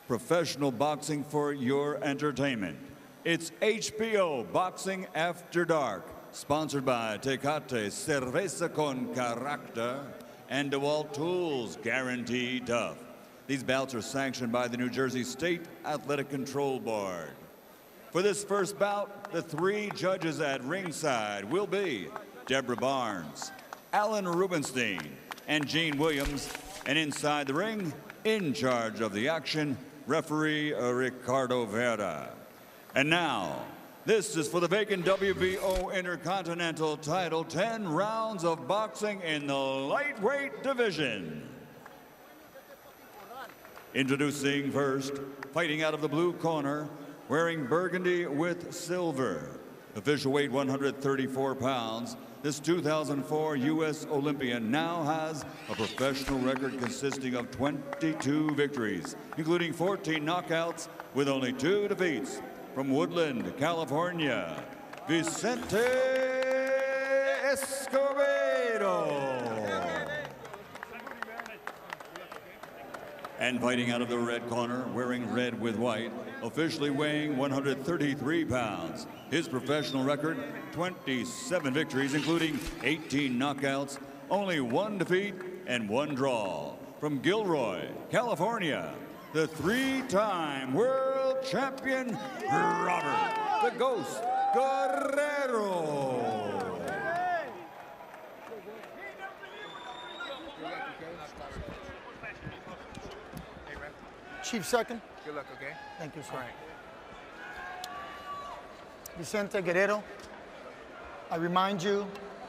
professional boxing for your entertainment. It's HBO Boxing After Dark, sponsored by Tecate Cerveza con Carácter and DeWalt Tools, Guaranteed Tough. These bouts are sanctioned by the New Jersey State Athletic Control Board. For this first bout, the three judges at ringside will be Deborah Barnes, Alan Rubenstein, and Gene Williams, and inside the ring, in charge of the action, referee Ricardo Vera. And now, this is for the vacant WBO Intercontinental title, 10 rounds of boxing in the lightweight division. Introducing first, fighting out of the blue corner, wearing burgundy with silver. Official weight 134 pounds. This 2004 U.S. Olympian now has a professional record consisting of 22 victories, including 14 knockouts with only 2 defeats. From Woodland, California, Vicente Escobedo. And fighting out of the red corner, wearing red with white, officially weighing 133 pounds. His professional record, 27 victories, including 18 knockouts, only 1 defeat and 1 draw. From Gilroy, California, the 3-time world champion, Robert the Ghost Guerrero. Chief second. Good luck, okay? Thank you, sir. All right. Vicente Guerrero, I remind you,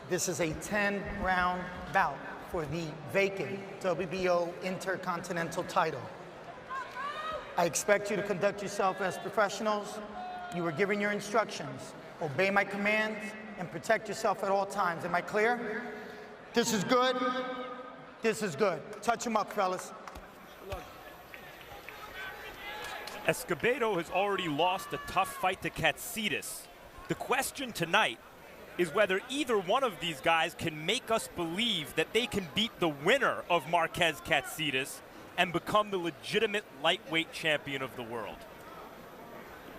this is a 10-round bout for the vacant WBO Intercontinental title. I expect you to conduct yourself as professionals. You were given your instructions. Obey my commands and protect yourself at all times. Am I clear? This is good. This is good. Touch him up, fellas. Escobedo has already lost a tough fight to Katsidis. The question tonight is whether either one of these guys can make us believe that they can beat the winner of Marquez Katsidis and become the legitimate lightweight champion of the world.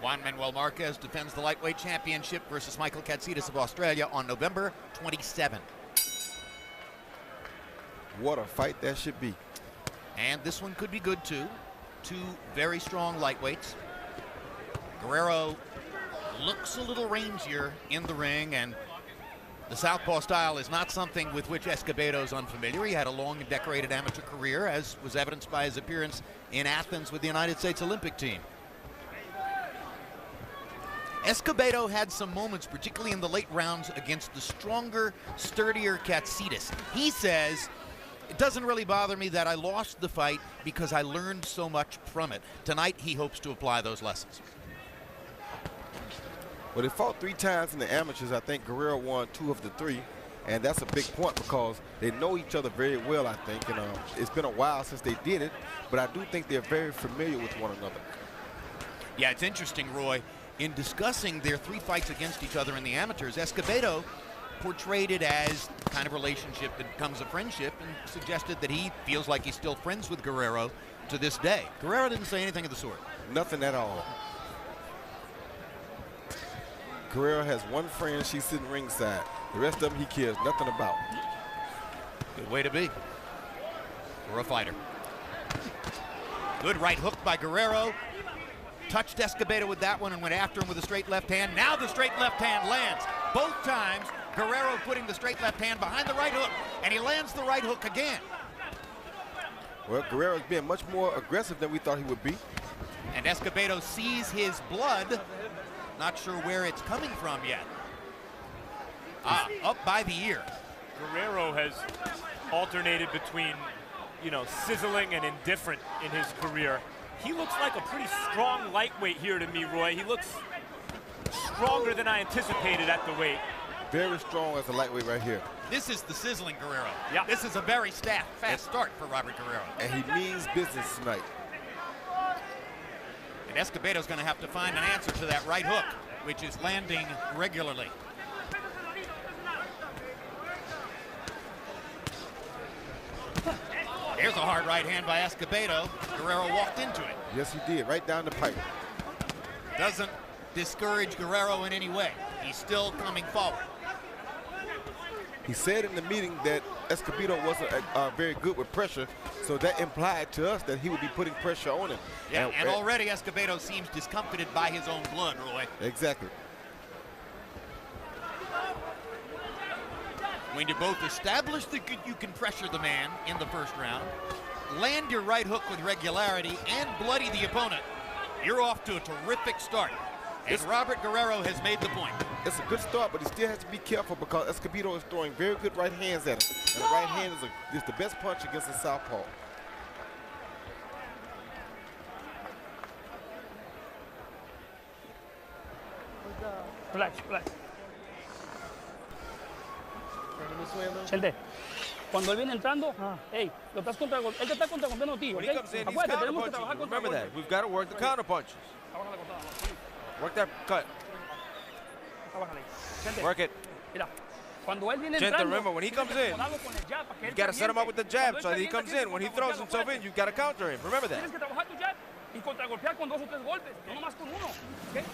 Juan Manuel Marquez defends the lightweight championship versus Michael Katsidis of Australia on November 27. What a fight that should be. And this one could be good too. 2 very strong lightweights. Guerrero looks a little rangier in the ring, and the southpaw style is not something with which Escobedo's unfamiliar. He had a long and decorated amateur career, as was evidenced by his appearance in Athens with the United States Olympic team. Escobedo had some moments, particularly in the late rounds, against the stronger, sturdier Katsidis. He says, it doesn't really bother me that I lost the fight because I learned so much from it. Tonight, he hopes to apply those lessons. Well, they fought 3 times in the amateurs. I think Guerrero won 2 of the 3, and that's a big point because they know each other very well, I think. And it's been a while since they did it, but I do think they're very familiar with one another. Yeah, it's interesting, Roy. In discussing their 3 fights against each other in the amateurs, Escobedo portrayed it as the kind of relationship that becomes a friendship and suggested that he feels like he's still friends with Guerrero to this day. Guerrero didn't say anything of the sort. Nothing at all. Guerrero has 1 friend, she's sitting ringside. The rest of them he cares nothing about. Good way to be for a fighter. Good right hook by Guerrero. Touched Escobedo with that one and went after him with a straight left hand. Now the straight left hand lands. Both times, Guerrero putting the straight left hand behind the right hook, and he lands the right hook again. Well, Guerrero's being much more aggressive than we thought he would be. And Escobedo sees his blood. Not sure where it's coming from yet. Up by the ear. Guerrero has alternated between, sizzling and indifferent in his career. He looks like a pretty strong lightweight here to me, Roy. He looks stronger than I anticipated at the weight. Very strong as a lightweight right here. This is the sizzling Guerrero. Yeah. This is a very fast start for Robert Guerrero. And he means business tonight. And Escobedo's going to have to find an answer to that right hook, which is landing regularly. Here's a hard right hand by Escobedo. Guerrero walked into it. Yes, he did, right down the pipe. Doesn't discourage Guerrero in any way. He's still coming forward. He said in the meeting that Escobedo wasn't very good with pressure, so that implied to us that he would be putting pressure on him. Yeah, and already Escobedo seems discomfited by his own blood, Roy. Exactly. When you both establish that you can pressure the man in the first round, land your right hook with regularity, and bloody the opponent, you're off to a terrific start. And Robert Guerrero has made the point. It's a good start, but he still has to be careful because Escobedo is throwing very good right hands at him. And the right hand is the best punch against the southpaw. Relax, relax. Chelde, cuando él viene entrando, hey, lo estás él te está contragolpeando a ti, When ¿ok? he comes in, he's Acuérdate, tenemos que counterpunching. trabajar contra Remember that. We've got to work the counter punches. Work that cut. Work it. Mira, cuando él viene Gente, entrando, remember, when he comes in, you got to set him up with the jab so that he comes in. When he throws himself in, you got to counter him. Remember that. Tienes que trabajar tu jab y contragolpear con 2 o 3 golpes, no nomás con uno, ¿ok?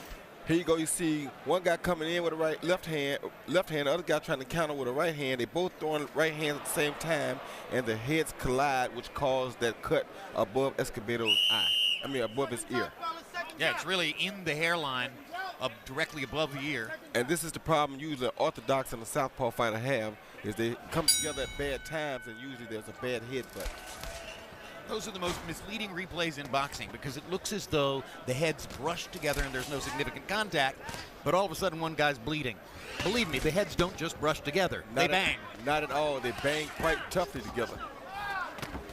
Here you go, you see one guy coming in with a left hand, the other guy trying to counter with a right hand. They both throwing right hands at the same time, and the heads collide, which caused that cut above Escobedo's eye. I mean, above his ear. Yeah, it's really in the hairline, directly above the ear. And this is the problem usually the orthodox and the southpaw fighter have, is they come together at bad times, and usually there's a bad headbutt. Those are the most misleading replays in boxing because it looks as though the heads brush together and there's no significant contact, but all of a sudden one guy's bleeding. Believe me, the heads don't just brush together. They bang. Not at all. They bang quite toughly together.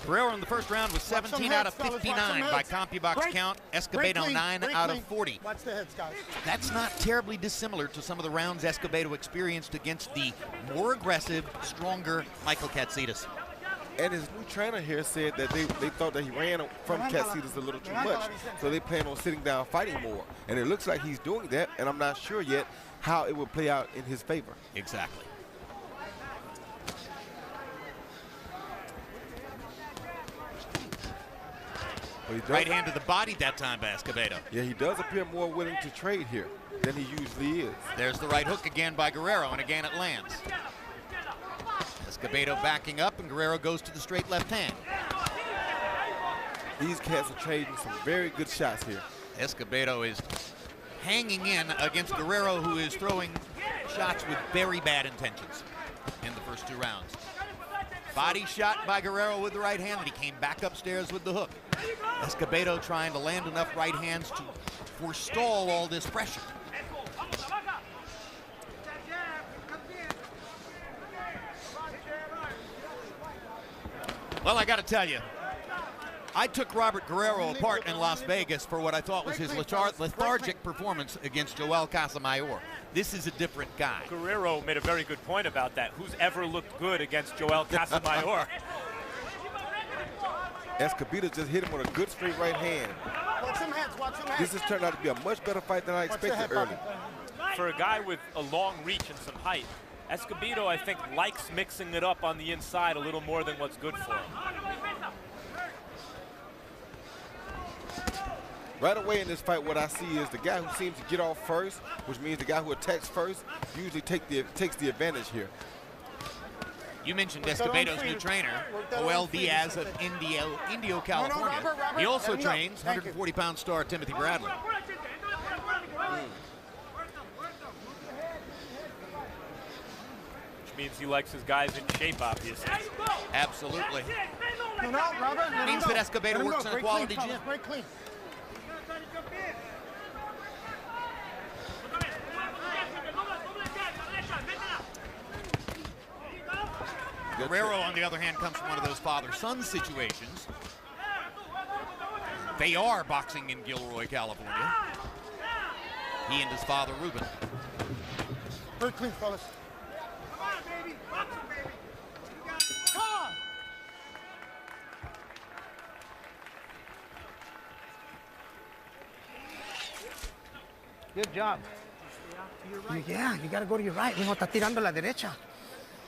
Guerrero in the first round was 17 out of 59 by CompuBox count. Escobedo 9 out of 40. Watch the heads, guys. That's not terribly dissimilar to some of the rounds Escobedo experienced against the more aggressive, stronger Michael Katsidas. And his new trainer here said that they thought that he ran from Katsidas a little too much, so they plan on sitting down fighting more. And it looks like he's doing that, and I'm not sure yet how it will play out in his favor. Exactly. Right hand to the body that time by Escobedo. Yeah, he does appear more willing to trade here than he usually is. There's the right hook again by Guerrero, and again it lands. Escobedo backing up, and Guerrero goes to the straight left hand. These cats are trading some very good shots here. Escobedo is hanging in against Guerrero, who is throwing shots with very bad intentions in the first 2 rounds. Body shot by Guerrero with the right hand, and he came back upstairs with the hook. Escobedo trying to land enough right hands to forestall all this pressure. Well, I got to tell you, I took Robert Guerrero apart in Las Vegas for what I thought was his lethargic performance against Joel Casamayor. This is a different guy. Guerrero made a very good point about that. Who's ever looked good against Joel Casamayor? Escobedo just hit him with a good straight right hand. Watch some heads, watch some heads. This has turned out to be a much better fight than I expected early. For a guy with a long reach and some height, Escobedo, I think, likes mixing it up on the inside a little more than what's good for him. Right away in this fight, what I see is the guy who seems to get off first, which means the guy who attacks first, usually takes the advantage here. You mentioned Escobedo's new trainer, Joel Diaz of Indio, California. He also trains 140-pound star Timothy Bradley. Which means he likes his guys in shape, obviously. Absolutely. Robert, Means that Escobedo works in a quality gym. Break clean. Guerrero, on the other hand, comes from one of those father-son situations. They are boxing in Gilroy, California. He and his father, Ruben. Very clean, fellas. Good job. Yeah, you got to go to your right. Mijo, está tirando la derecha.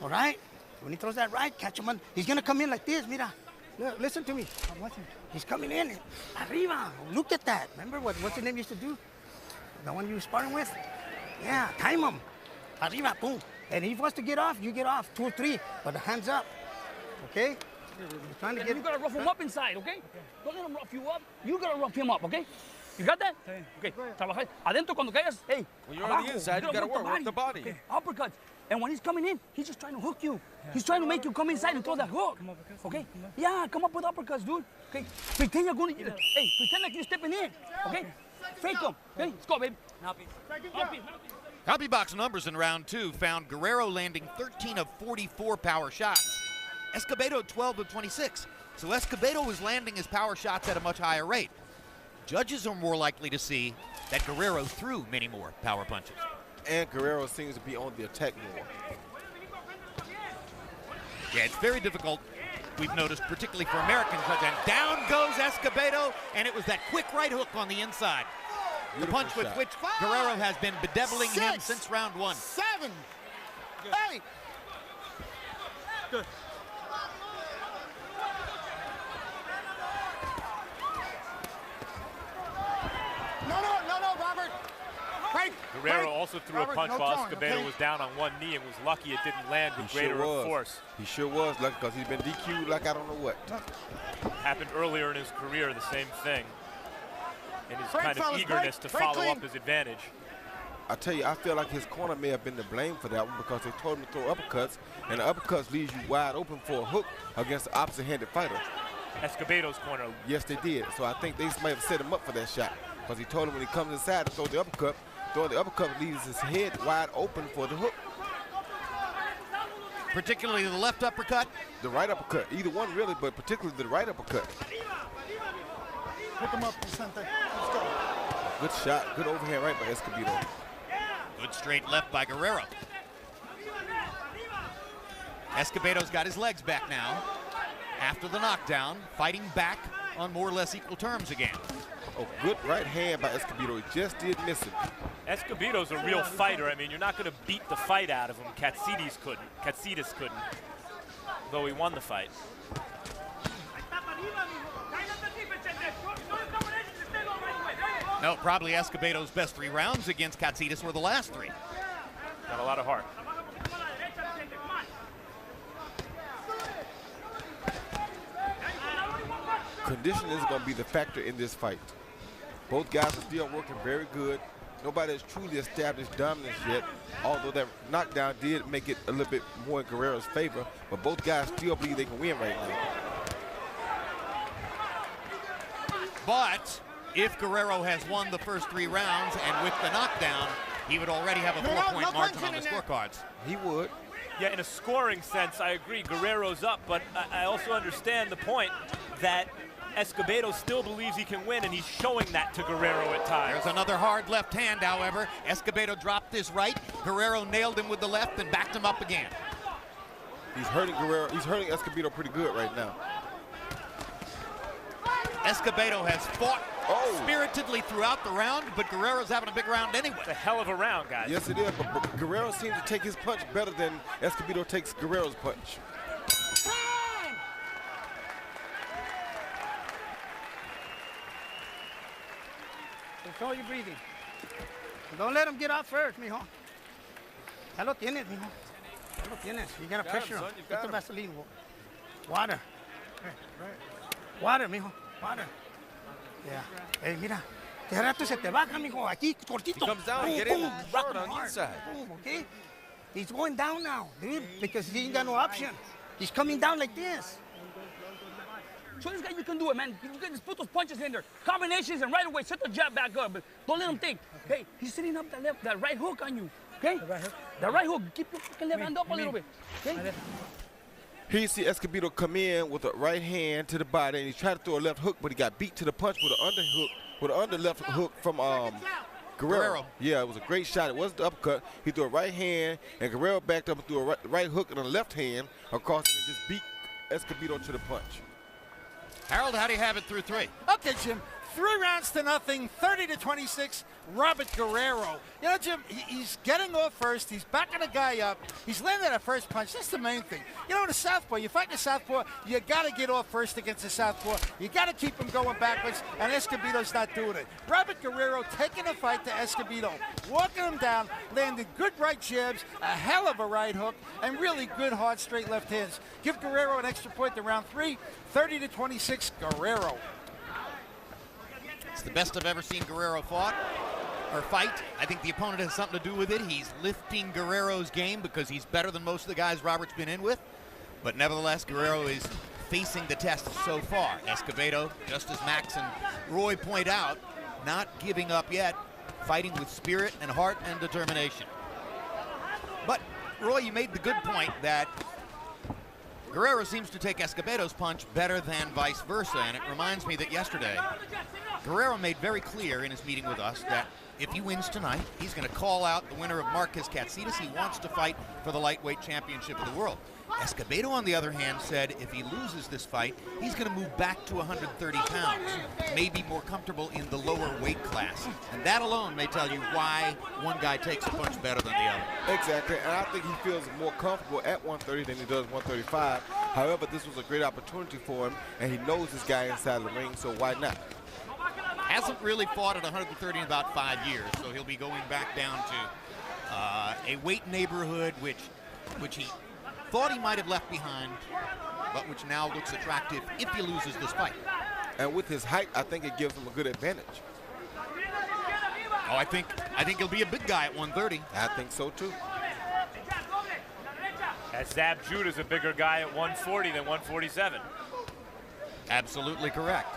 All right? When he throws that right, catch him on. He's going to come in like this, mira. Look, listen to me. I'm watching. He's coming in. Arriba. Look at that. Remember what's the name used to do? The one you were sparring with? Yeah, time him. Arriba, boom. And if he wants to get off, you get off. 2 or 3, but the hands up. Okay? You're trying to get. You gotta rough him up inside, okay? Don't let him rough you up. You gotta rough him up, okay? You got that? Okay. Trabajar. Adentro cuando caigas, hey. When you're on the inside, you gotta work the body. Okay. Uppercuts. And when he's coming in, he's just trying to hook you. He's trying to make you come inside and throw that hook. Okay? Yeah, come up with uppercuts, dude. Okay? Pretend you're going to, hey, pretend like you're stepping in. Okay? Fake them. Okay? Let's go, baby. Copy box numbers in round 2 found Guerrero landing 13 of 44 power shots. Escobedo 12 of 26. So Escobedo was landing his power shots at a much higher rate. Judges are more likely to see that Guerrero threw many more power punches. And Guerrero seems to be on the attack more. Yeah, it's very difficult, we've noticed, particularly for American judges. And down goes Escobedo, and it was that quick right hook on the inside. The punch with which Guerrero has been bedeviling him since round 1. 7, 8. Good. No, Robert. Guerrero also threw a punch while Escobedo was down on one knee and was lucky it didn't land with greater force. He sure was lucky because he's been DQ'd like I don't know what. Happened earlier in his career, the same thing. And his kind of eagerness to follow up his advantage. I tell you, I feel like his corner may have been to blame for that one because they told him to throw uppercuts, and the uppercuts leaves you wide open for a hook against the opposite-handed fighter. Escobedo's corner. Yes, they did. So I think they might have set him up for that shot because he told him when he comes inside to throw the uppercut, throwing the uppercut leaves his head wide open for the hook. Particularly the left uppercut? The right uppercut. Either one really, but particularly the right uppercut. Pick him up, Vicente. Let's go. Good shot. Good overhand right by Escobedo. Good straight left by Guerrero. Escobedo's got his legs back now. After the knockdown, fighting back on more or less equal terms again. Oh, good right hand by Escobedo. He just did miss it. Escobedo's a real fighter. I mean, you're not going to beat the fight out of him. Katsidis couldn't. Though he won the fight. No, probably Escobedo's best 3 rounds against Katsidis were the last 3. Got a lot of heart. Conditioning is going to be the factor in this fight. Both guys are still working very good. Nobody has truly established dominance yet, although that knockdown did make it a little bit more in Guerrero's favor, but both guys still believe they can win right now. But if Guerrero has won the first 3 rounds and with the knockdown, he would already have a 4-point margin on the scorecards. He would. Yeah, in a scoring sense, I agree. Guerrero's up, but I also understand the point that Escobedo still believes he can win, and he's showing that to Guerrero at times. There's another hard left hand, however. Escobedo dropped his right. Guerrero nailed him with the left and backed him up again. He's hurting Guerrero. He's hurting Escobedo pretty good right now. Escobedo has fought spiritedly throughout the round, but Guerrero's having a big round anyway. It's a hell of a round, guys. Yes, it is, but Guerrero seems to take his punch better than Escobedo takes Guerrero's punch. Control your breathing. Don't let him get out first, mijo. Ya lo tienes, mijo. Ya lo tienes. You got to pressure him. Get the Vaseline. Water. Water, mijo. Water. Yeah. Hey, mira. De rato se te baja, mijo. Aquí, cortito. He comes down, get in hard on the inside. Boom, okay? He's going down now, dude, because he ain't got no option. He's coming down like this. Show this guy you can do it, man. You can just put those punches in there. Combinations and right away set the jab back up. But don't let him think. Hey, he's sitting up that right hook on you. Okay? The right hook. Keep your fucking left hand up a little bit. Okay? Here you see Escobedo come in with a right hand to the body, and he tried to throw a left hook, but he got beat to the punch with an underhook, with an under left hook from Guerrero. Yeah, it was a great shot. It wasn't the uppercut. He threw a right hand, and Guerrero backed up and threw a right hook and a left hand across and just beat Escobedo to the punch. Harold, how do you have it through 3? Okay, Jim. 3 rounds to nothing, 30-26, Robert Guerrero. You know, Jim, he's getting off first. He's backing the guy up. He's landing that first punch. That's the main thing. You know, in a southpaw, you fight in a southpaw, you got to get off first against a southpaw. You got to keep him going backwards, and Escobedo's not doing it. Robert Guerrero taking the fight to Escobedo, walking him down, landing good right jabs, a hell of a right hook, and really good, hard, straight left hands. Give Guerrero an extra point to round 3, 30-26, Guerrero. It's the best I've ever seen Guerrero fight. I think the opponent has something to do with it. He's lifting Guerrero's game because he's better than most of the guys Robert's been in with. But nevertheless, Guerrero is facing the test so far. Escobedo, just as Max and Roy point out, not giving up yet, fighting with spirit and heart and determination. But, Roy, you made the good point that Guerrero seems to take Escobedo's punch better than vice versa, and it reminds me that yesterday, Guerrero made very clear in his meeting with us that if he wins tonight, he's going to call out the winner of Marquez Katsidas. He wants to fight for the lightweight championship of the world. Escobedo, on the other hand, said if he loses this fight, he's going to move back to 130 pounds, maybe more comfortable in the lower weight class. And that alone may tell you why one guy takes a punch better than the other. Exactly, and I think he feels more comfortable at 130 than he does 135. However, this was a great opportunity for him, and he knows this guy inside the ring, so why not? Hasn't really fought at 130 in about 5 years, so he'll be going back down to a weight neighborhood which he thought he might have left behind, but which now looks attractive if he loses this fight. And with his height, I think it gives him a good advantage. Oh, I think he'll be a big guy at 130. I think so too. As Zab Judah's a bigger guy at 140 than 147. Absolutely correct.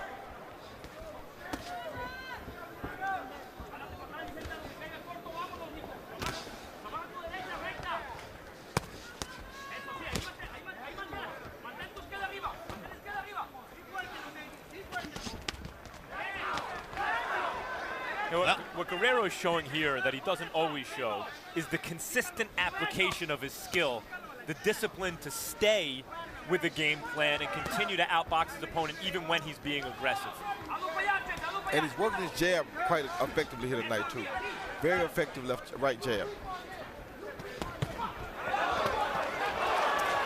You know, what Guerrero is showing here that he doesn't always show is the consistent application of his skill, the discipline to stay with the game plan and continue to outbox his opponent even when he's being aggressive. And he's working his jab quite effectively here tonight too. Very effective right jab.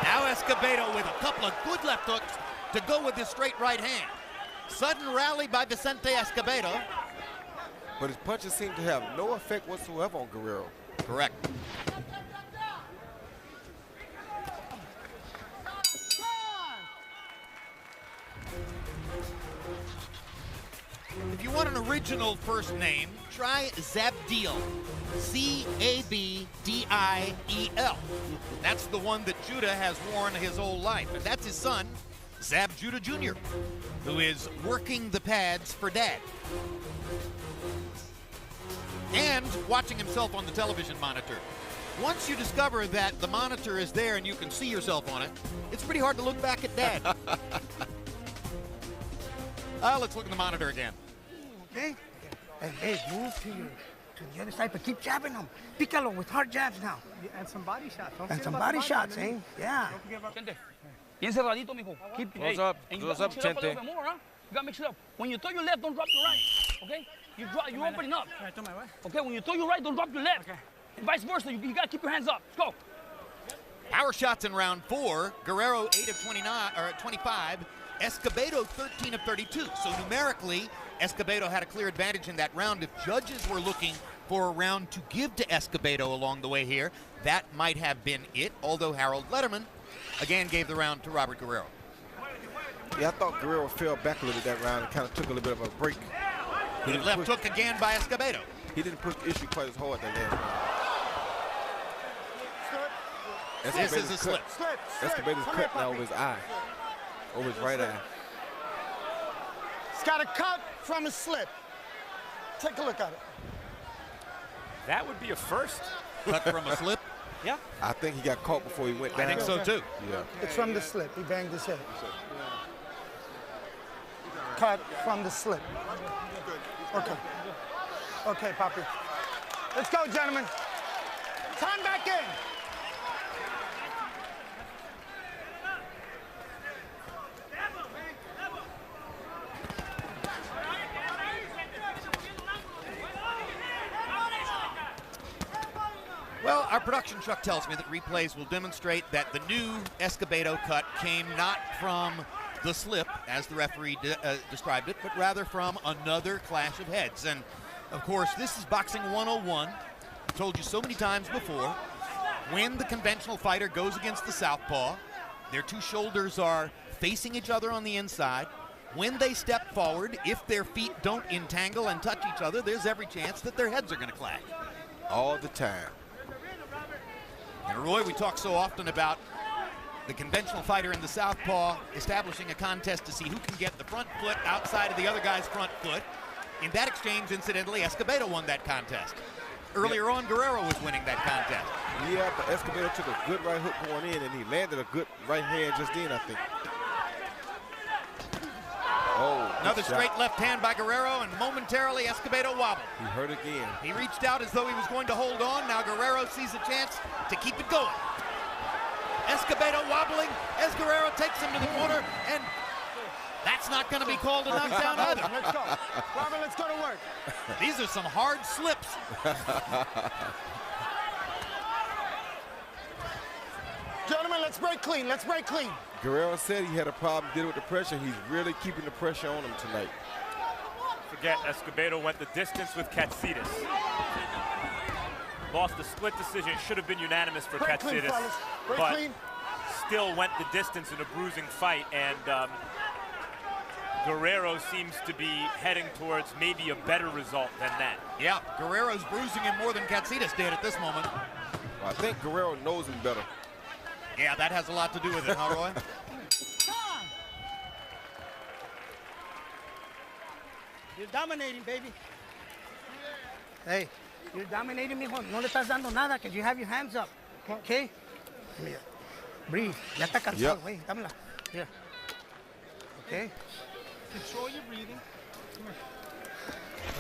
Now Escobedo with a couple of good left hooks to go with his straight right hand. Sudden rally by Vicente Escobedo. But his punches seem to have no effect whatsoever on Guerrero. Correct. If you want an original first name, try Zabdiel. C-A-B-D-I-E-L. That's the one that Judah has worn his whole life. And that's his son, Zab Judah Jr., who is working the pads for Dad. And watching himself on the television monitor. Once you discover that the monitor is there and you can see yourself on it, it's pretty hard to look back at Dad. Let's look at the monitor again. Okay? And hey, move to the other side, but keep jabbing them. Picalo with hard jabs now. And some body shots. And some body shots, eh? Yeah. Chente, bien cerradito, mijo. Keep Close up. And you Close gotta up, mix it up a Chente. little bit more, huh? You gotta mix it up. When you throw your left, don't drop your right. Okay? You opening up. Okay, when you throw your right, don't drop your left. Okay. And vice versa, you gotta keep your hands up. Let's go. Power shots in round 4. Guerrero 8 of 25. Escobedo 13 of 32. So numerically, Escobedo had a clear advantage in that round. If judges were looking for a round to give to Escobedo along the way here, that might have been it, although Harold Letterman again gave the round to Robert Guerrero. Yeah, I thought Guerrero fell back a little bit that round and kind of took a little bit of a break. Good left hook again by Escobedo. He didn't push the issue quite as hard that last round. This is a slip. Escobedo's cut now over his eye, over his right eye. He's got a cut from his slip. Take a look at it. That would be a first. Cut from a slip? Yeah. I think he got caught before he went down. I think so too. Yeah. It's from the slip. He banged his head. Cut from the slip. Okay. Okay, Poppy. Let's go, gentlemen. Time back in. Well, our production truck tells me that replays will demonstrate that the new Escobedo cut came not from the slip, as the referee described it, but rather from another clash of heads. And, of course, this is Boxing 101. I've told you so many times before, when the conventional fighter goes against the southpaw, their two shoulders are facing each other on the inside. When they step forward, if their feet don't entangle and touch each other, there's every chance that their heads are going to clash. All the time. And Roy, we talk so often about the conventional fighter and the southpaw establishing a contest to see who can get the front foot outside of the other guy's front foot. In that exchange, incidentally, Escobedo won that contest. Earlier on, Guerrero was winning that contest. Yeah, but Escobedo took a good right hook going in, and he landed a good right hand just then, I think. Oh, another straight left hand by Guerrero, and momentarily Escobedo wobbled. He hurt again. He reached out as though he was going to hold on. Now Guerrero sees a chance to keep it going. Escobedo wobbling as Guerrero takes him to the corner, and that's not going to be called a knockdown either. Let's go. Robert, let's go to work. These are some hard slips. Gentlemen, let's break clean. Let's break clean. Guerrero said he had a problem dealing with the pressure. He's really keeping the pressure on him tonight. Forget, Escobedo went the distance with Katsidis. Lost the split decision. It should have been unanimous for Katsidis, but still went the distance in a bruising fight, and Guerrero seems to be heading towards maybe a better result than that. Yeah, Guerrero's bruising him more than Katsidis did at this moment. Well, I think Guerrero knows him better. Yeah, that has a lot to do with it, huh, Roy? You're dominating, baby. Hey, you're dominating, mijo. No le estás dando nada because you have your hands up. Okay? Come here. Breathe. Ya está cansado, güey. Dámela. Here. Okay? Control your breathing.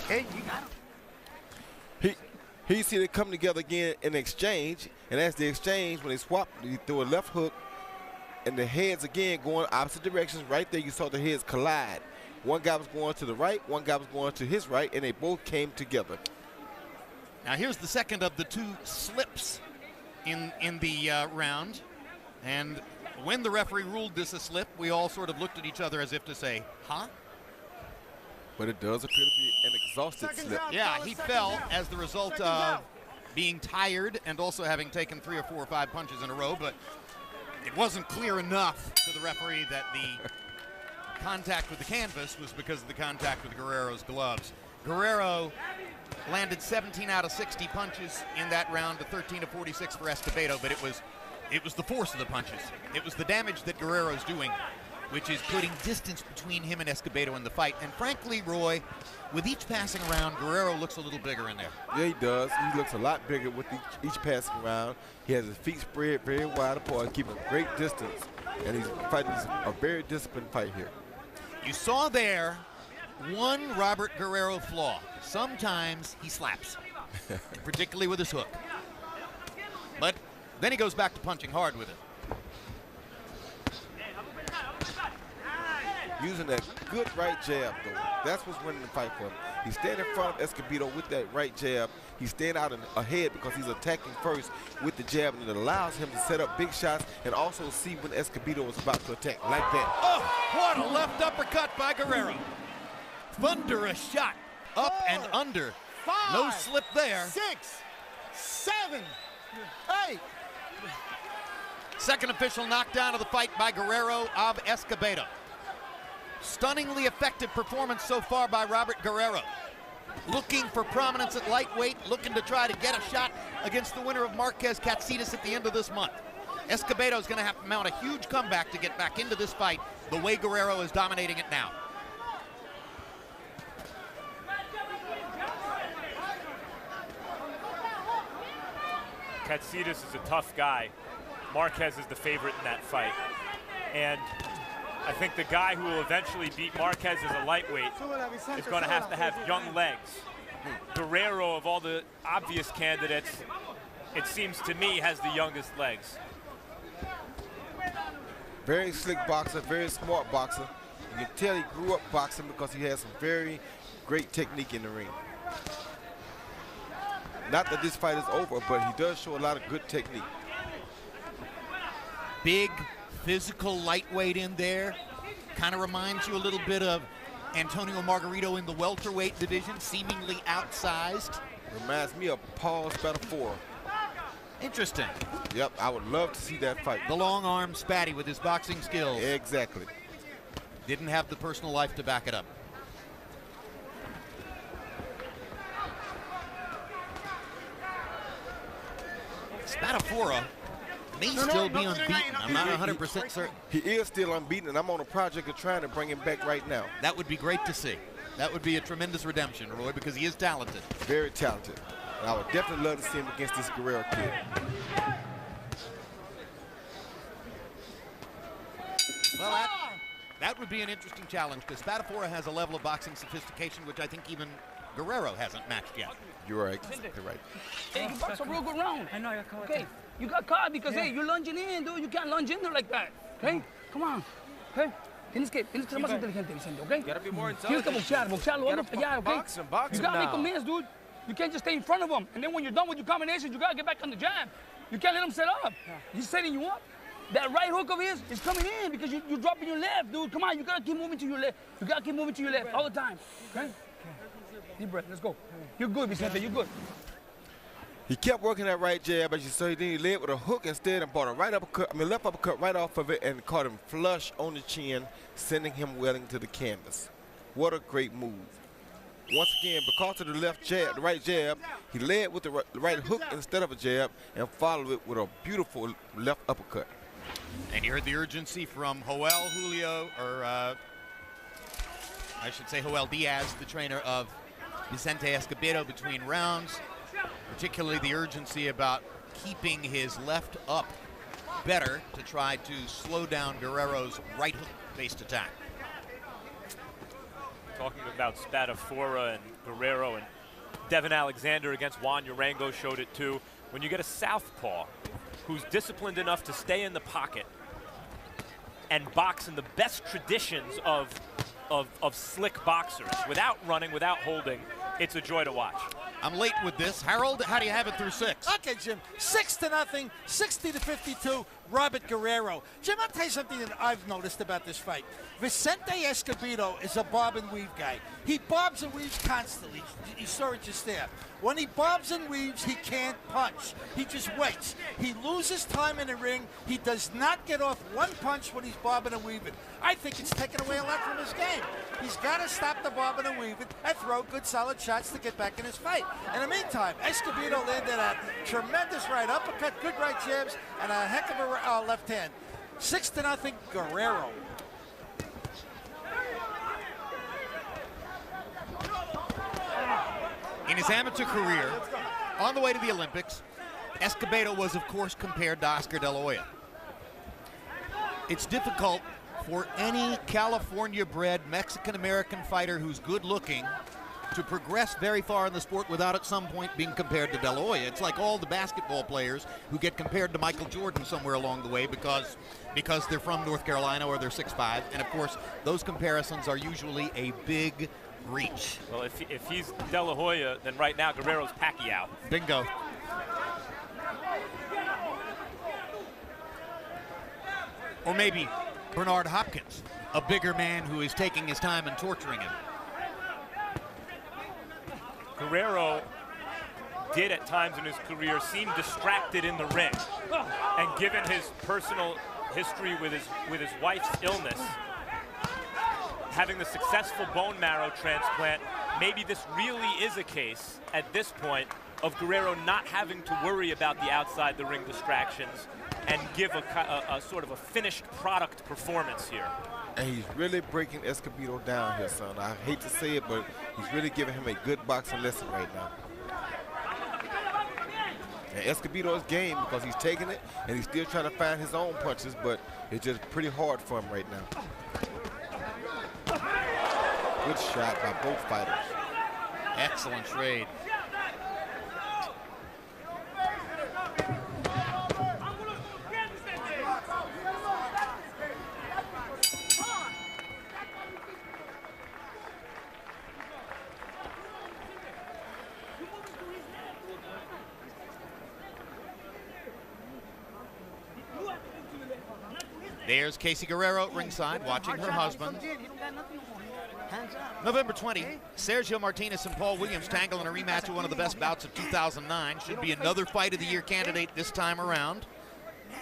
Okay, you got him. He see they come together again in exchange, and as the exchange, when they swap, he threw a left hook, and the heads again going opposite directions. Right there, you saw the heads collide. One guy was going to the right, one guy was going to his right, and they both came together. Now here's the second of the two slips in the round, and when the referee ruled this a slip, we all sort of looked at each other as if to say, huh? But it does appear to be an exhausted slip. Yeah, he fell as the result of being tired and also having taken 3 or 4 or 5 punches in a row, but it wasn't clear enough to the referee that the contact with the canvas was because of the contact with Guerrero's gloves. Guerrero landed 17 out of 60 punches in that round to 13 of 46 for Escobedo, but it was the force of the punches. It was the damage that Guerrero's doing, which is putting distance between him and Escobedo in the fight. And frankly, Roy, with each passing round, Guerrero looks a little bigger in there. Yeah, he does. He looks a lot bigger with each passing round. He has his feet spread very wide apart, keeping great distance. And he's fighting a very disciplined fight here. You saw there one Robert Guerrero flaw. Sometimes he slaps, particularly with his hook. But then he goes back to punching hard with it. Using that good right jab, though. That's what's winning the fight for him. He's standing in front of Escobedo with that right jab. He's staying out ahead because he's attacking first with the jab, and it allows him to set up big shots and also see when Escobedo is about to attack like that. Oh, what a left uppercut by Guerrero. Thunderous shot, up and under. 5, no slip there. 6, 7, 8. Second official knockdown of the fight by Guerrero of Escobedo. Stunningly effective performance so far by Robert Guerrero. Looking for prominence at lightweight, looking to try to get a shot against the winner of Marquez Katsidis at the end of this month. Escobedo is going to have to mount a huge comeback to get back into this fight the way Guerrero is dominating it now. Katsidis is a tough guy. Marquez is the favorite in that fight. And I think the guy who will eventually beat Marquez as a lightweight is going to have young legs. Guerrero, of all the obvious candidates, it seems to me, has the youngest legs. Very slick boxer, very smart boxer. You can tell he grew up boxing because he has some very great technique in the ring. Not that this fight is over, but he does show a lot of good technique. Big, physical lightweight in there. Kind of reminds you a little bit of Antonio Margarito in the welterweight division, seemingly outsized. Reminds me of Paul Spadafora. Interesting. Yep, I would love to see that fight. The long arm Spatty with his boxing skills. Exactly. Didn't have the personal life to back it up. Spadafora may still be unbeaten. I'm not 100% certain. He is still unbeaten, and I'm on a project of trying to bring him back right now. That would be great to see. That would be a tremendous redemption, Roy, because he is talented. Very talented. And I would definitely love to see him against this Guerrero kid. Well, that would be an interesting challenge, because Spadafora has a level of boxing sophistication which I think even Guerrero hasn't matched yet. You're right. You're right. Hey, you boxed a real good round. I know, I got caught. Okay, you got caught because, hey, you're lunging in, dude. You can't lunge in there like that. Okay? Come on. Okay? Tienes que ser más inteligente, Vicente, okay? You gotta be more Tienes que intelligent. boxearlo, You vamos gotta allá, okay? box him You gotta make now. him miss, dude. You can't just stay in front of him. And then when you're done with your combinations, you gotta get back on the jab. You can't let him set up. He's setting you up. That right hook of his is coming in because you're dropping your left, dude. Come on, you gotta keep moving to your left. You gotta keep moving to your left all the time, okay? Deep breath, let's go. You're good, Vicente, you're good. He kept working that right jab, as you saw. Then he led with a hook instead and brought a left uppercut right off of it and caught him flush on the chin, sending him welling to the canvas. What a great move. Once again, because of the the right jab, he led with the right hook instead of a jab and followed it with a beautiful left uppercut. And you heard the urgency from Joel Diaz, the trainer of Vicente Escobedo between rounds. Particularly the urgency about keeping his left up better to try to slow down Guerrero's right hook-based attack. Talking about Spadafora and Guerrero, and Devin Alexander against Juan Urango showed it too. When you get a southpaw who's disciplined enough to stay in the pocket and box in the best traditions of slick boxers, without running, without holding, it's a joy to watch. I'm late with this. Harold, how do you have it through 6? Okay, Jim. 6-0, 60-52, Robert Guerrero. Jim, I'll tell you something that I've noticed about this fight. Vicente Escobedo is a bob and weave guy. He bobs and weaves constantly. You saw it just there. When he bobs and weaves, he can't punch. He just waits. He loses time in the ring. He does not get off one punch when he's bobbing and weaving. I think it's taken away a lot from his game. He's got to stop the bobbing and weaving and throw good, solid shots to get back in his fight. In the meantime, Escobedo landed a tremendous right uppercut, good right jabs, and a heck of a left hand. 6-0, Guerrero. In his amateur career, on the way to the Olympics, Escobedo was, of course, compared to Oscar De La Hoya. It's difficult for any California-bred Mexican-American fighter who's good-looking to progress very far in the sport without at some point being compared to De La Hoya. It's like all the basketball players who get compared to Michael Jordan somewhere along the way because they're from North Carolina or they're 6'5", and of course those comparisons are usually a big reach. Well, if he's De La Hoya, then right now Guerrero's Pacquiao. Bingo. Or maybe Bernard Hopkins, a bigger man who is taking his time and torturing him. Guerrero did at times in his career seem distracted in the ring, and given his personal history with his wife's illness, having the successful bone marrow transplant, maybe this really is a case at this point of Guerrero not having to worry about the outside the ring distractions and give a sort of a finished product performance here. And he's really breaking Escobedo down here, son. I hate to say it, but he's really giving him a good boxing lesson right now. And Escobedo is game because he's taking it and he's still trying to find his own punches, but it's just pretty hard for him right now. Good shot by both fighters. Excellent trade. There's Casey Guerrero at ringside watching her husband. November 20, Sergio Martinez and Paul Williams tangle in a rematch of one of the best bouts of 2009. Should be another Fight of the Year candidate this time around.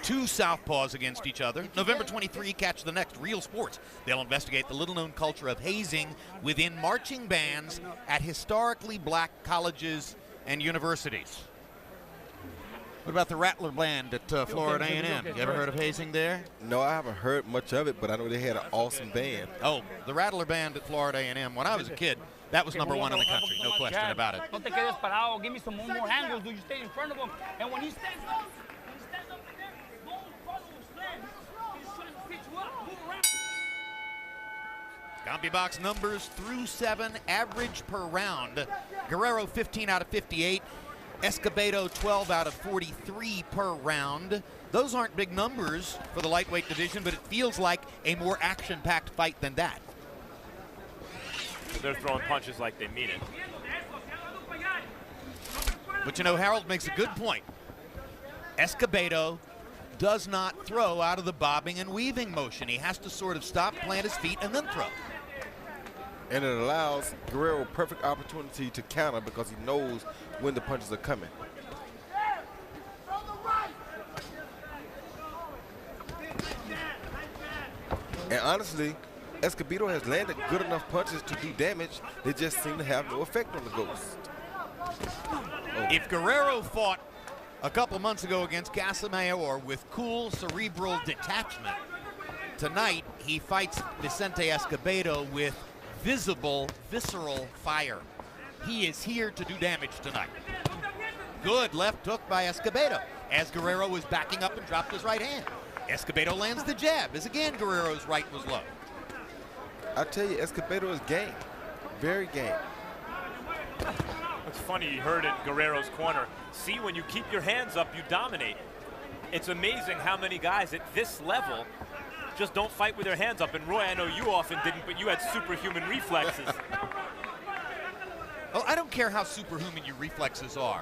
Two southpaws against each other. November 23, catch the next Real Sports. They'll investigate the little-known culture of hazing within marching bands at historically black colleges and universities. What about the Rattler Band at Florida A&M? You ever heard of hazing there? No, I haven't heard much of it, but I know they had an awesome band. Oh, the Rattler Band at Florida A&M. When I was a kid, that was #1 in the country, no question about it. No te quedes parado. Give me some more angles. Do you stay in front of him? And when he stands up there, don't follow his plan. He's trying to pitch you up. Move around. CompuBox numbers through 7, average per round. Guerrero 15 out of 58. Escobedo 12 out of 43 per round. Those aren't big numbers for the lightweight division, but it feels like a more action-packed fight than that. They're throwing punches like they mean it. But you know, Harold makes a good point. Escobedo does not throw out of the bobbing and weaving motion. He has to sort of stop, plant his feet, and then throw. And it allows Guerrero a perfect opportunity to counter because he knows when the punches are coming. And honestly, Escobedo has landed good enough punches to do damage. They just seem to have no effect on the Ghost. If Guerrero fought a couple months ago against Casamayor with cool cerebral detachment, tonight he fights Vicente Escobedo with visible, visceral fire. He is here to do damage tonight. Good left hook by Escobedo as Guerrero was backing up and dropped his right hand. Escobedo lands the jab as again Guerrero's right was low. I tell you, Escobedo is game. Very game. It's funny, you heard in Guerrero's corner. See, when you keep your hands up, you dominate. It's amazing how many guys at this level just don't fight with their hands up. And Roy, I know you often didn't, but you had superhuman reflexes. Well, I don't care how superhuman your reflexes are.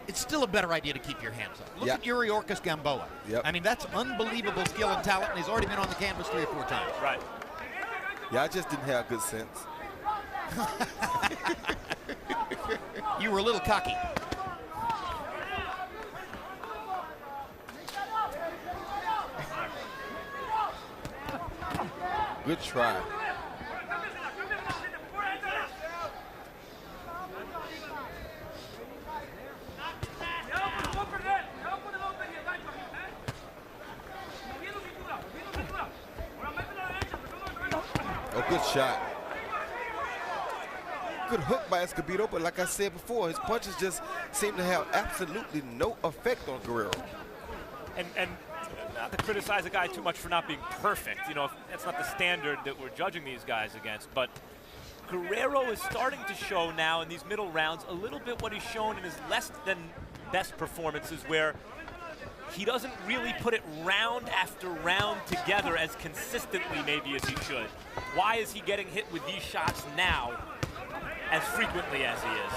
It's still a better idea to keep your hands up. Look at Yuri Orcus Gamboa. I mean, that's unbelievable skill and talent, and he's already been on the canvas 3 or 4 times. Right. Yeah, I just didn't have good sense. You were a little cocky. Good try. Oh, good shot. Good hook by Escobedo, but like I said before, his punches just seem to have absolutely no effect on Guerrero. And not to criticize a guy too much for not being perfect. You know, that's not the standard that we're judging these guys against. But Guerrero is starting to show now in these middle rounds a little bit what he's shown in his less than best performances, where he doesn't really put it round after round together as consistently maybe as he should. Why is he getting hit with these shots now as frequently as he is?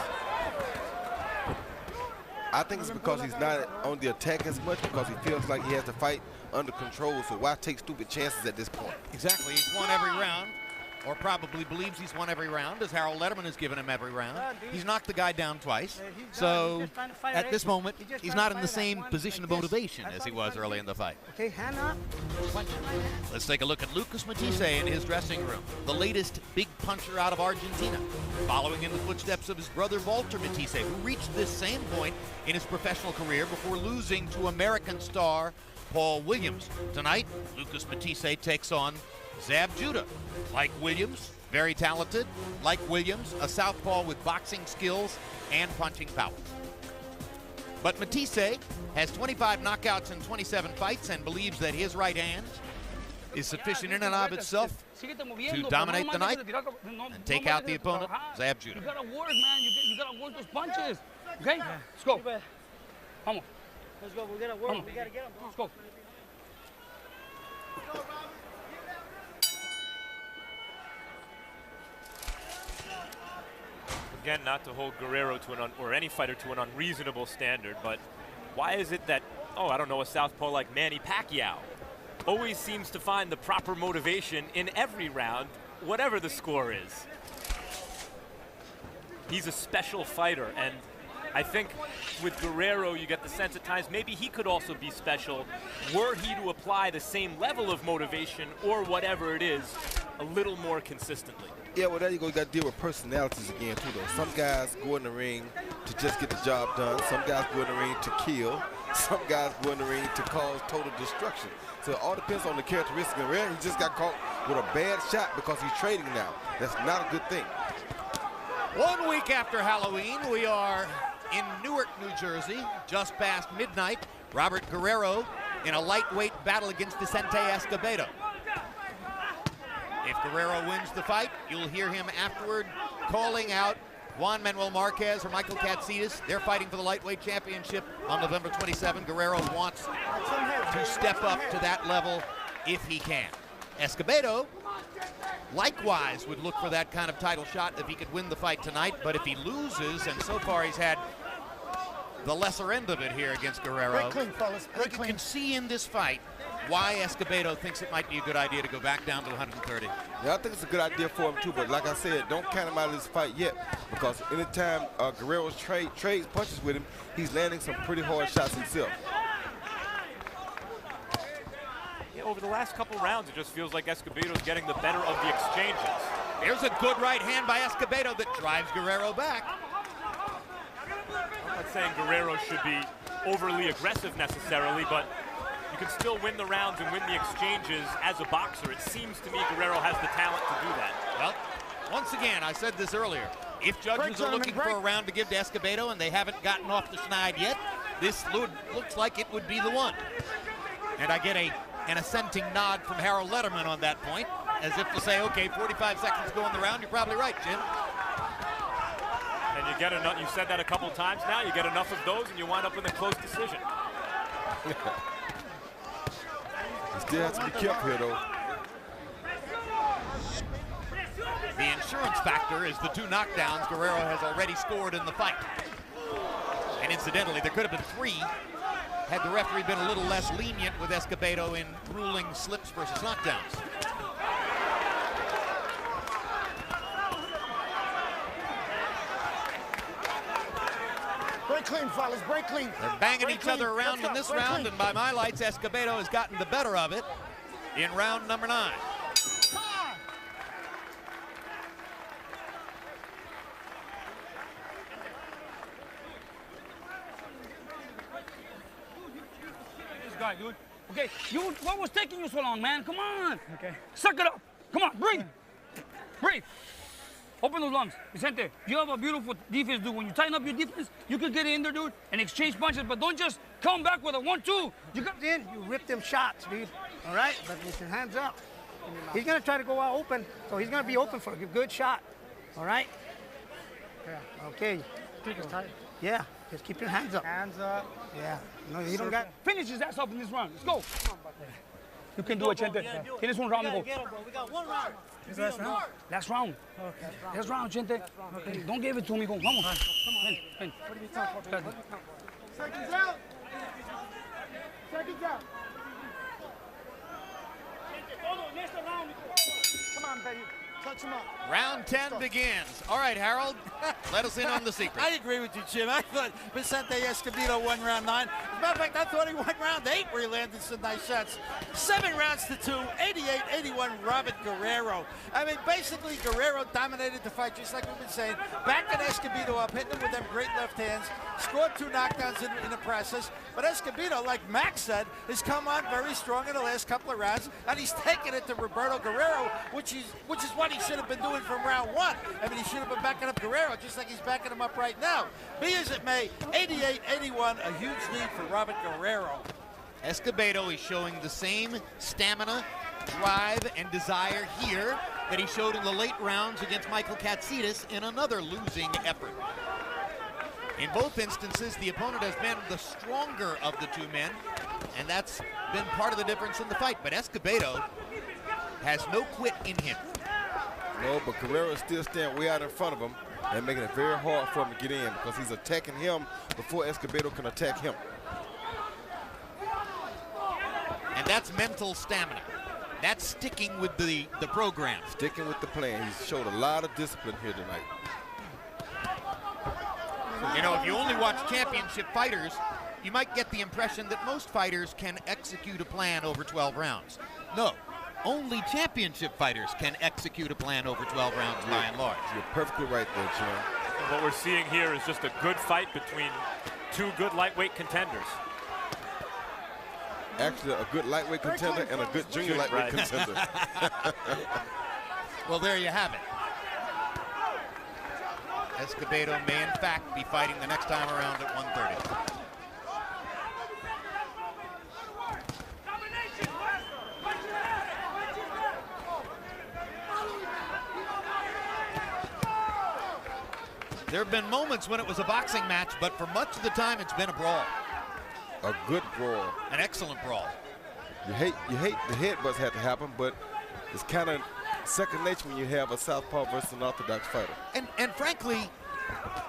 I think it's because he's not on the attack as much, because he feels like he has to fight under control, so why take stupid chances at this point? Exactly. He's won every round, or probably believes he's won every round, as Harold Letterman has given him every round. He's knocked the guy down twice. So at this moment, he's not in the same position of motivation as he was early in the fight. Okay, hand up. Let's take a look at Lucas Matisse in his dressing room, the latest big puncher out of Argentina, following in the footsteps of his brother Walter Matisse, who reached this same point in his professional career before losing to American star Paul Williams. Tonight, Lucas Matisse takes on Zab Judah. Like Williams, very talented. Like Williams, a southpaw with boxing skills and punching power. But Matisse has 25 knockouts in 27 fights and believes that his right hand is sufficient in and of itself to dominate the night and take out the opponent, Zab Judah. You gotta work, man. You gotta work those punches. Okay? Let's go. Vamos. Let's go. We gotta work. Vamos. We gotta get him. Let's go. Again, not to hold Guerrero to or any fighter to an unreasonable standard, but why is it that, oh, I don't know, a southpaw like Manny Pacquiao always seems to find the proper motivation in every round, whatever the score is. He's a special fighter, and I think with Guerrero, you get the sense at times maybe he could also be special were he to apply the same level of motivation or whatever it is a little more consistently. Yeah, well, there you go. You got to deal with personalities again, too, though. Some guys go in the ring to just get the job done. Some guys go in the ring to kill. Some guys go in the ring to cause total destruction. So it all depends on the characteristics. And he just got caught with a bad shot because he's trading now. That's not a good thing. 1 week after Halloween, we are in Newark, New Jersey, just past midnight. Robert Guerrero in a lightweight battle against Vicente Escobedo. If Guerrero wins the fight, you'll hear him afterward calling out Juan Manuel Marquez or Michael Katsidis. They're fighting for the lightweight championship on November 27. Guerrero wants to step up to that level if he can. Escobedo likewise would look for that kind of title shot if he could win the fight tonight, but if he loses, and so far he's had the lesser end of it here against Guerrero, Break clean, fellas. I think you can see in this fight why Escobedo thinks it might be a good idea to go back down to 130. Yeah, I think it's a good idea for him, too, but like I said, don't count him out of this fight yet, because anytime Guerrero trades punches with him, he's landing some pretty hard shots himself. Over the last couple rounds, it just feels like Escobedo's getting the better of the exchanges. Here's a good right hand by Escobedo that drives Guerrero back. I'm not saying Guerrero should be overly aggressive necessarily, but you can still win the rounds and win the exchanges as a boxer. It seems to me Guerrero has the talent to do that. Well, once again, I said this earlier. If judges are looking for a round to give to Escobedo and they haven't gotten off the schneid yet, this looks like it would be the one. And I get an assenting nod from Harold Letterman on that point, as if to say, okay, 45 seconds to go in the round. You're probably right, Jim. And you get enough, you said that a couple times now, you get enough of those and you wind up with a close decision. He still has to be careful here, though. The insurance factor is the 2 knockdowns Guerrero has already scored in the fight. And incidentally, there could have been 3 had the referee been a little less lenient with Escobedo in ruling slips versus knockdowns. Break clean, fellas, break clean. They're banging each other around in this round, and by my lights, Escobedo has gotten the better of it in round number 9. Guy, dude. Okay, what was taking you so long, man? Come on. Okay. Suck it up. Come on, breathe. Breathe. Open those lungs. Vicente, you have a beautiful defense, dude. When you tighten up your defense, you can get in there, dude, and exchange punches, but don't just come back with a 1-2. You come in, you rip them shots, dude. All right? But with your hands up. He's going to try to go out open, so he's going to be open for a good shot. All right? Yeah. Okay. Keep it tight. Yeah. Just keep your hands up. Hands up. Yeah. No, you don't got. Finish his ass up in this round. Let's go. You can do it, Chente. Hit this one round and go. We got 1 round. Is last round? Last round. Okay. Last round, Chente. Okay. Don't give it to me. Go. Come on. Come on. Ven. What do you talk about? Seconds out. Seconds out. Come on, baby. Touch him up. Round 10 begins. All right, Harold, let us in on the secret. I agree with you, Jim. I thought Vicente Escobedo won round 9. As a matter of fact, I thought he won round 8 where he landed some nice shots. 7 rounds to 2, 88-81 Robert Guerrero. I mean, basically, Guerrero dominated the fight, just like we've been saying. Backing Escobedo up, hitting him with them great left hands. Scored 2 knockdowns in the process. But Escobedo, like Max said, has come on very strong in the last couple of rounds, and he's taken it to Roberto Guerrero, which is what he should have been doing from round 1. I mean, he should have been backing up Guerrero just like he's backing him up right now. Be as it may, 88-81, a huge lead for Robert Guerrero. Escobedo is showing the same stamina, drive, and desire here that he showed in the late rounds against Michael Katsidis in another losing effort. In both instances, the opponent has been the stronger of the 2 men, and that's been part of the difference in the fight. But Escobedo has no quit in him. No, but Guerrero is still standing way out in front of him and making it very hard for him to get in because he's attacking him before Escobedo can attack him. And that's mental stamina. That's sticking with the program. Sticking with the plan. He's showed a lot of discipline here tonight. You know, if you only watch championship fighters, you might get the impression that most fighters can execute a plan over 12 rounds. No, only championship fighters can execute a plan over 12 rounds by and large. You're perfectly right there, Jim. What we're seeing here is just a good fight between two good lightweight contenders. Actually, a good lightweight contender and a good junior lightweight contender. Well, there you have it. Escobedo may, in fact, be fighting the next time around at 130. There have been moments when it was a boxing match, but for much of the time, it's been a brawl. A good brawl. An excellent brawl. You hate the headbutts had to happen, but it's kind of second nature when you have a southpaw versus an orthodox fighter. And frankly,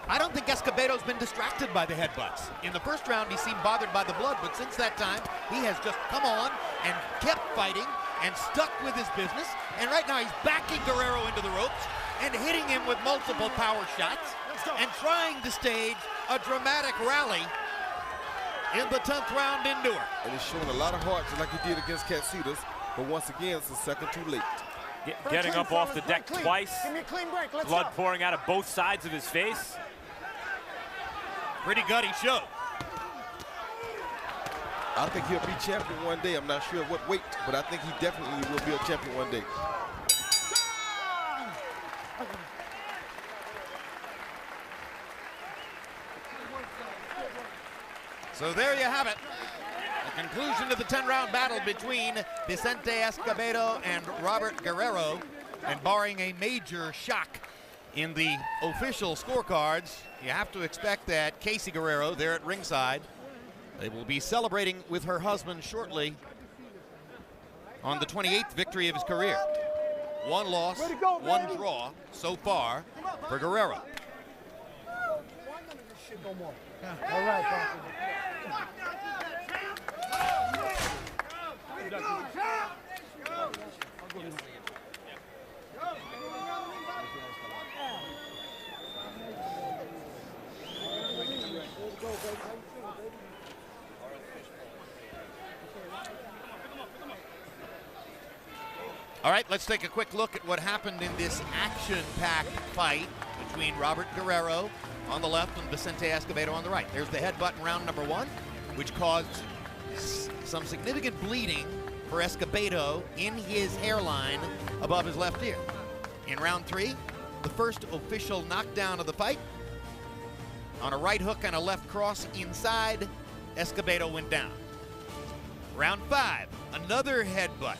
I don't think Escobedo's been distracted by the headbutts. In the first round, he seemed bothered by the blood, but since that time, he has just come on and kept fighting and stuck with his business. And right now, he's backing Guerrero into the ropes and hitting him with multiple power shots and trying to stage a dramatic rally in the 10th round into her. And he's showing a lot of heart, just like he did against Catsitas, but once again, it's a second too late. Getting up off the deck twice, blood pouring out of both sides of his face. Pretty gutty show. I think he'll be champion one day. I'm not sure what weight, but I think he definitely will be a champion one day. So there you have it. The conclusion to the 10-round battle between Vicente Escobedo and Robert Guerrero. And barring a major shock in the official scorecards, you have to expect that Casey Guerrero there at ringside, they will be celebrating with her husband shortly on the 28th victory of his career. One loss, one draw so far for Guerrero. All right, All right, let's take a quick look at what happened in this action-packed fight between Robert Guerrero on the left and Vicente Escobedo on the right. There's the headbutt in round number one, which caused some significant bleeding for Escobedo in his hairline above his left ear. In round three, the first official knockdown of the fight, on a right hook and a left cross inside, Escobedo went down. Round five, another headbutt.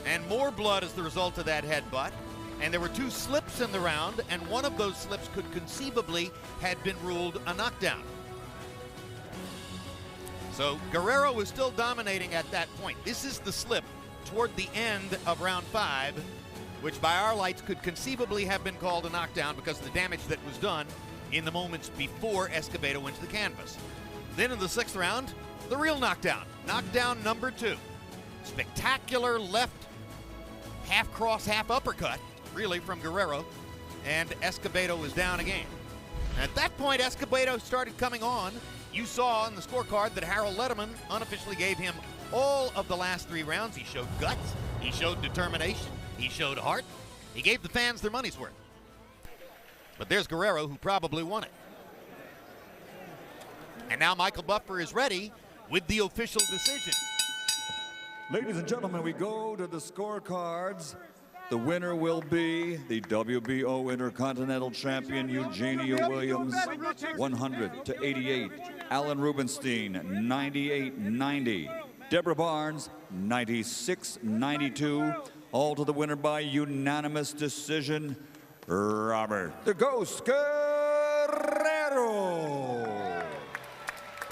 And more blood as the result of that headbutt. And there were two slips in the round, and one of those slips could conceivably had been ruled a knockdown. So Guerrero was still dominating at that point. This is the slip toward the end of round five, which by our lights could conceivably have been called a knockdown because of the damage that was done in the moments before Escobedo went to the canvas. Then in the sixth round, the real knockdown. Knockdown number two. Spectacular left half cross, half uppercut, really, from Guerrero, and Escobedo was down again. At that point, Escobedo started coming on. You saw on the scorecard that Harold Letterman unofficially gave him all of the last three rounds. He showed guts, he showed determination, he showed heart. He gave the fans their money's worth. But there's Guerrero, who probably won it. And now Michael Buffer is ready with the official decision. Ladies and gentlemen, we go to the scorecards. The winner will be the WBO Intercontinental Champion Eugenia Williams, 100-88. Alan Rubenstein, 98-90. Deborah Barnes, 96-92. All to the winner by unanimous decision, Robert the Ghost Guerrero.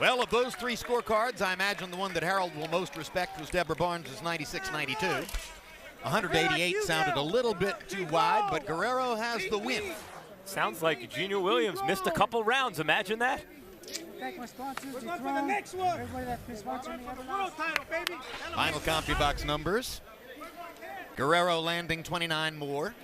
Well, of those three scorecards, I imagine the one that Harold will most respect was Deborah Barnes' 96-92. 188 sounded a little bit too wide, but Guerrero has the win. Sounds like Eugenia Williams missed a couple rounds. Imagine that. thank my sponsors. We're going for the next one. Everybody that's been sponsoring me. The world title, baby. Final CompuBox numbers. Guerrero landing 29 more.